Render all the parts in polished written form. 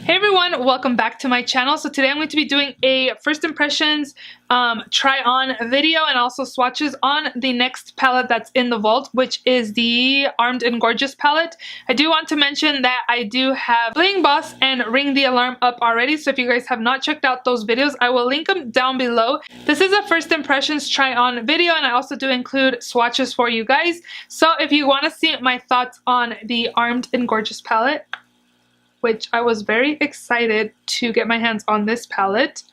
Hey everyone, welcome back to my channel. So today I'm going to be doing a first impressions try on video and also swatches on the next palette that's in the vault, which is the Armed and Gorgeous palette. I do want to mention that I do have Bling Boss and Ring the Alarm up already, so if you guys have not checked out those videos, I will link them down below. This is a first impressions try on video, and I also do include swatches for you guys. So if you want to see my thoughts on the Armed and Gorgeous palette, which I was very excited to get my hands on this palette,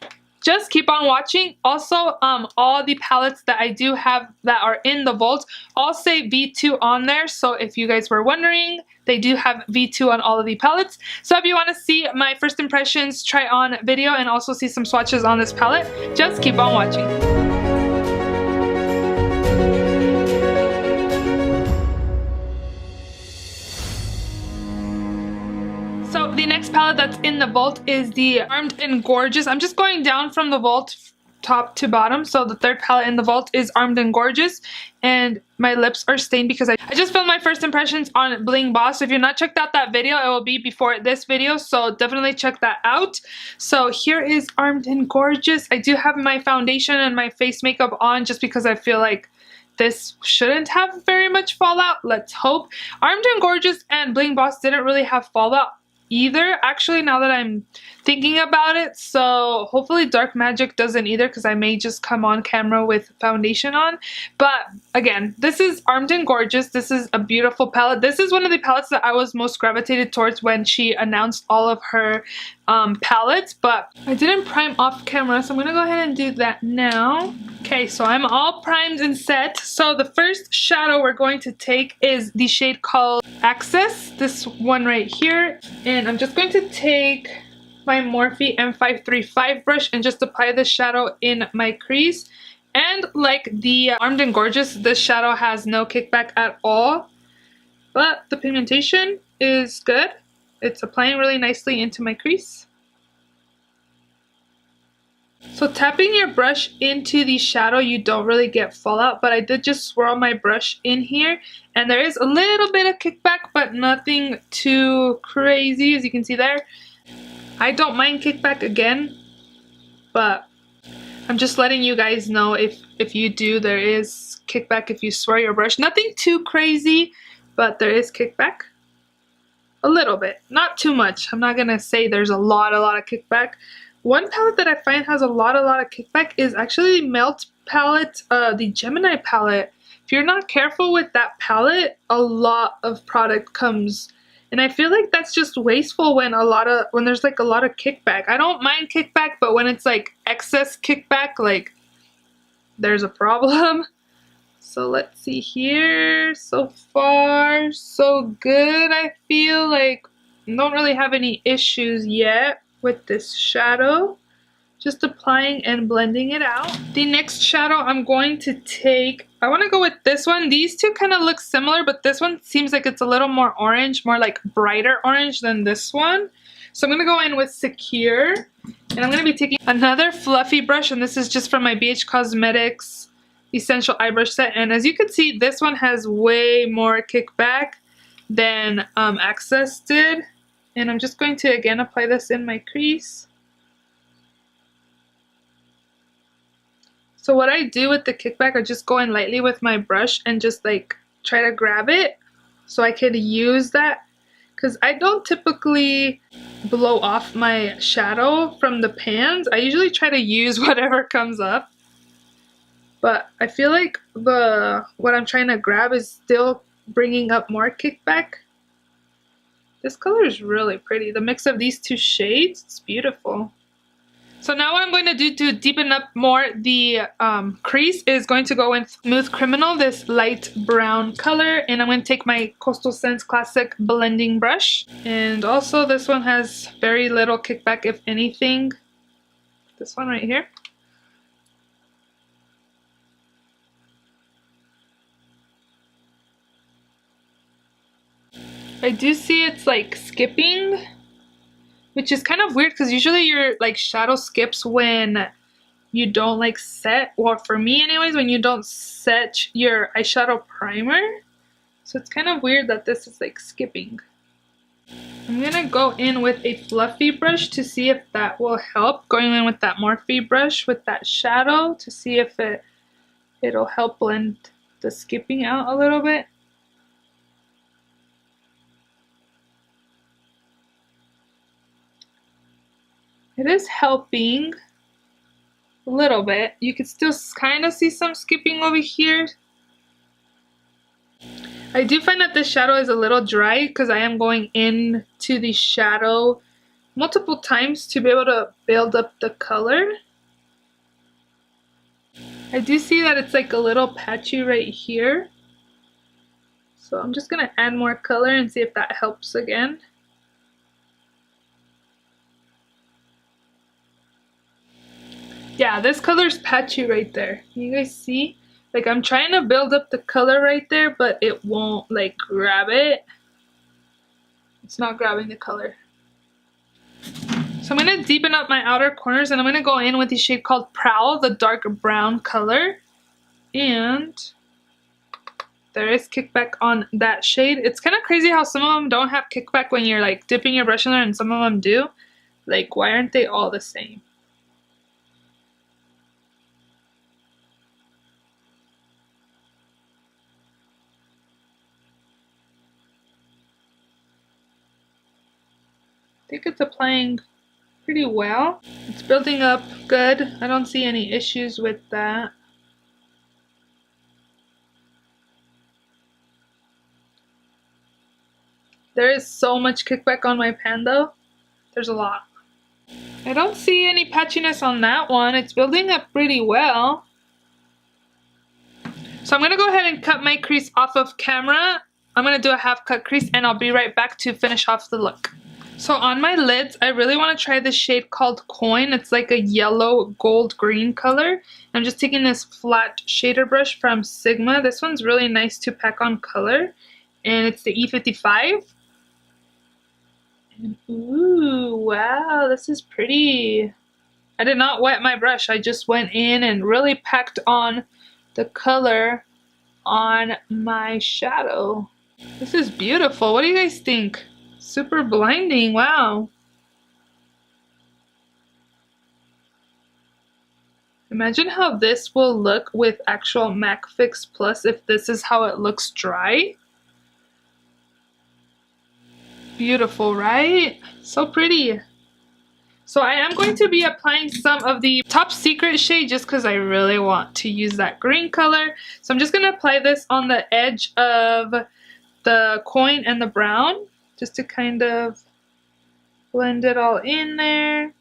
just keep on watching. Also, all the palettes that I do have that are in the vault all say V2 on there, so if you guys were wondering, they do have V2 on all of the palettes. So if you want to see my first impressions try on video and also see some swatches on this palette, just keep on watching. So the next palette that's in the vault is the Armed and Gorgeous. I'm just going down from the vault top to bottom. So the third palette in the vault is Armed and Gorgeous, and my lips are stained because I just filmed my first impressions on Bling Boss. So if you've not checked out that video, it will be before this video, so definitely check that out. So here is Armed and Gorgeous. I do have my foundation and my face makeup on just because I feel like this shouldn't have very much fallout. Let's hope. Armed and Gorgeous and Bling Boss didn't really have fallout either, actually, now that I'm thinking about it. So hopefully Dark Magic doesn't either, because I may just come on camera with foundation on. But again, this is Armed and Gorgeous. This is a beautiful palette. This is one of the palettes that I was most gravitated towards when she announced all of her palettes, but I didn't prime off camera, so I'm gonna go ahead and do that now. Okay, so I'm all primed and set. So the first shadow we're going to take is the shade called Access, this one right here, and I'm just going to take my Morphe M535 brush and just apply the shadow in my crease. And like the Armed and Gorgeous, this shadow has no kickback at all, but the pigmentation is good. It's applying really nicely into my crease. So tapping your brush into the shadow, you don't really get fallout, but I did just swirl my brush in here, and there is a little bit of kickback, but nothing too crazy, as you can see there. I don't mind kickback again, but I'm just letting you guys know if you do, there is kickback if you swirl your brush. Nothing too crazy, but there is kickback. A little bit, not too much. I'm not gonna say there's a lot of kickback. One palette that I find has a lot of kickback is actually the Melt palette, the Gemini palette. If you're not careful with that palette, a lot of product comes, and I feel like that's just wasteful when there's like a lot of kickback. I don't mind kickback, but when it's like excess kickback, like there's a problem. So let's see here. So far, so good. I feel like I don't really have any issues yet with this shadow. Just applying and blending it out. The next shadow I'm going to take, I want to go with this one. These two kind of look similar, but this one seems like it's a little more orange, more like brighter orange than this one. So I'm going to go in with Secure, and I'm going to be taking another fluffy brush, and this is just from my BH Cosmetics Essential Eye Brush Set, and as you can see, this one has way more kickback than Access did, and I'm just going to again apply this in my crease. So what I do with the kickback, I just go in lightly with my brush and just like try to grab it so I could use that, because I don't typically blow off my shadow from the pans. I usually try to use whatever comes up. But I feel like what I'm trying to grab is still bringing up more kickback. This color is really pretty. The mix of these two shades, it's beautiful. So now what I'm going to do to deepen up more the crease is going to go in Smooth Criminal, this light brown color. And I'm going to take my Coastal Scents Classic blending brush. And also this one has very little kickback, if anything. This one right here. I do see it's like skipping, which is kind of weird because usually your like shadow skips when you don't like set, or for me anyways, when you don't set your eyeshadow primer. So it's kind of weird that this is like skipping. I'm gonna go in with a fluffy brush to see if that will help. Going in with that Morphe brush with that shadow to see if it'll help blend the skipping out a little bit. It is helping a little bit. You can still kind of see some skipping over here. I do find that this shadow is a little dry because I am going into the shadow multiple times to be able to build up the color. I do see that it's like a little patchy right here. So I'm just going to add more color and see if that helps again. Yeah, this color's patchy right there. You guys see? Like I'm trying to build up the color right there, but it won't like grab it. It's not grabbing the color. So I'm going to deepen up my outer corners and I'm going to go in with the shade called Prowl, the dark brown color. And there is kickback on that shade. It's kind of crazy how some of them don't have kickback when you're like dipping your brush in there and some of them do. Like, why aren't they all the same? I think it's applying pretty well. It's building up good. I don't see any issues with that. There is so much kickback on my pan though. There's a lot. I don't see any patchiness on that one. It's building up pretty well. So I'm going to go ahead and cut my crease off of camera. I'm going to do a half cut crease and I'll be right back to finish off the look. So on my lids, I really want to try this shade called Coin. It's like a yellow gold green color. I'm just taking this flat shader brush from Sigma. This one's really nice to pack on color. And it's the E55. And ooh, wow, this is pretty. I did not wet my brush. I just went in and really packed on the color on my shadow. This is beautiful. What do you guys think? Super blinding, wow. Imagine how this will look with actual MAC Fix Plus if this is how it looks dry. Beautiful, right? So pretty. So I am going to be applying some of the Top Secret shade just because I really want to use that green color. So I'm just going to apply this on the edge of the Coin and the brown, just to kind of blend it all in there.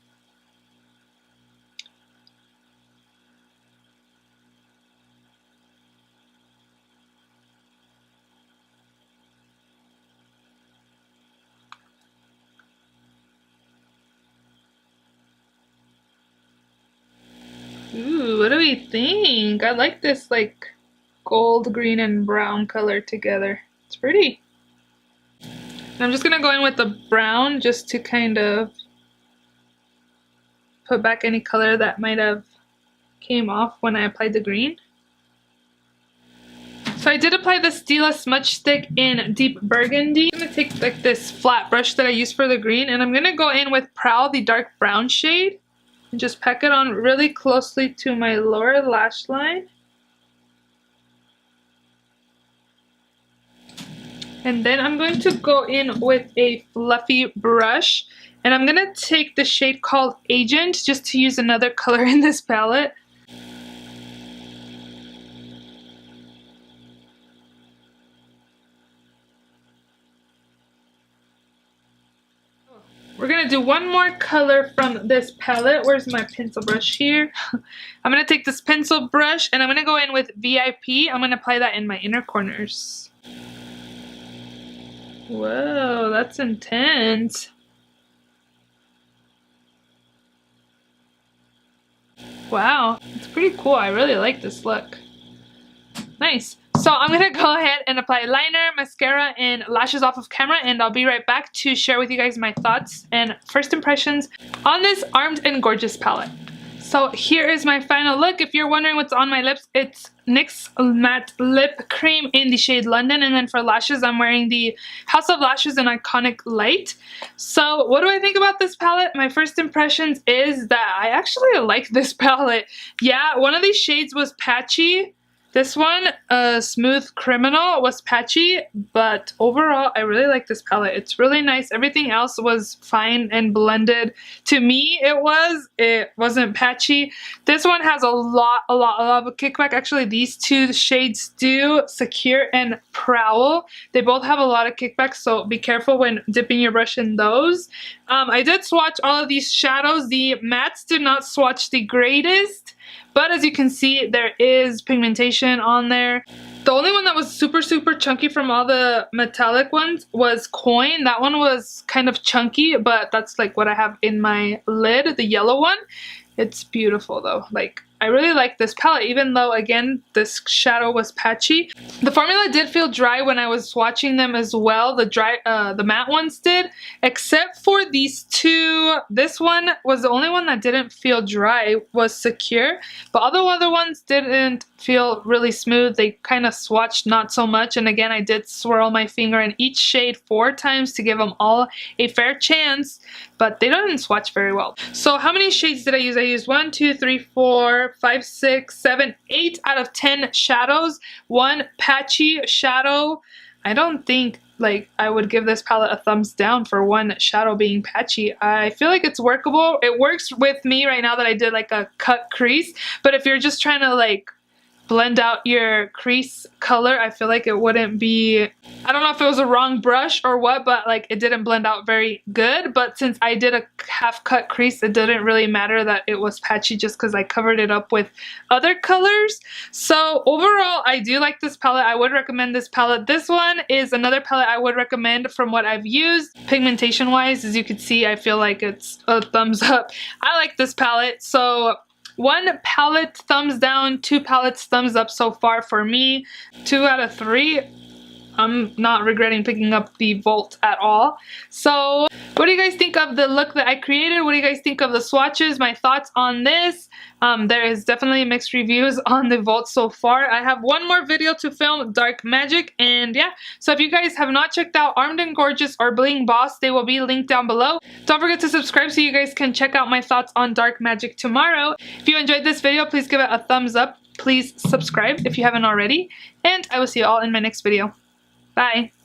Ooh, what do we think? I like this like gold, green, and brown color together. It's pretty. And I'm just going to go in with the brown just to kind of put back any color that might have came off when I applied the green. So I did apply the Stila Smudge Stick in Deep Burgundy. I'm going to take like this flat brush that I used for the green and I'm going to go in with Prowl, the dark brown shade. And just pack it on really closely to my lower lash line. And then I'm going to go in with a fluffy brush. And I'm going to take the shade called Agent just to use another color in this palette. We're going to do one more color from this palette. Where's my pencil brush here? I'm going to take this pencil brush and I'm going to go in with VIP. I'm going to apply that in my inner corners. Whoa, that's intense. Wow, it's pretty cool. I really like this look. Nice. So I'm going to go ahead and apply liner, mascara, and lashes off of camera, and I'll be right back to share with you guys my thoughts and first impressions on this Armed and Gorgeous palette. So here is my final look. If you're wondering what's on my lips, it's NYX Matte Lip Cream in the shade London. And then for lashes, I'm wearing the House of Lashes in Iconic Light. So what do I think about this palette? My first impressions is that I actually like this palette. Yeah, one of these shades was patchy. This one, Smooth Criminal, was patchy, but overall, I really like this palette. It's really nice. Everything else was fine and blended. To me, it wasn't patchy. This one has a lot of kickback. Actually, these two shades do, Secure and Prowl. They both have a lot of kickback, so be careful when dipping your brush in those. I did swatch all of these shadows. The mattes did not swatch the greatest. But as you can see, there is pigmentation on there. The only one that was super chunky from all the metallic ones was Coin. That one was kind of chunky, but that's like what I have in my lid, the yellow one. It's beautiful though. Like, I really like this palette, even though, again, this shadow was patchy. The formula did feel dry when I was swatching them as well. The matte ones did, except for these two. This one was the only one that didn't feel dry, was Secure. But all the other ones didn't feel really smooth. They kind of swatched not so much. And again, I did swirl my finger in each shade 4 times to give them all a fair chance, but they didn't swatch very well. So how many shades did I use? I used 1, 2, 3, 4, 5, 6, 7, 8 out of 10 shadows. One patchy shadow. I don't think like I would give this palette a thumbs down for one shadow being patchy. I feel like it's workable. It works with me right now that I did like a cut crease, but if you're just trying to like blend out your crease color, I feel like it wouldn't be, I don't know if it was a wrong brush or what, but like it didn't blend out very good. But since I did a half cut crease, it didn't really matter that it was patchy just because I covered it up with other colors. So overall, I do like this palette. I would recommend this palette. This one is another palette I would recommend from what I've used. Pigmentation wise, as you can see, I feel like it's a thumbs up. I like this palette. So 1 palette thumbs down, 2 palettes thumbs up so far for me. 2 out of 3. I'm not regretting picking up the Volt at all. So what do you guys think of the look that I created? What do you guys think of the swatches? My thoughts on this? There is definitely mixed reviews on the Volt so far. I have one more video to film, Dark Magic, and yeah. So if you guys have not checked out Armed and Gorgeous or Bling Boss, they will be linked down below. Don't forget to subscribe so you guys can check out my thoughts on Dark Magic tomorrow. If you enjoyed this video, please give it a thumbs up. Please subscribe if you haven't already, and I will see you all in my next video. Bye!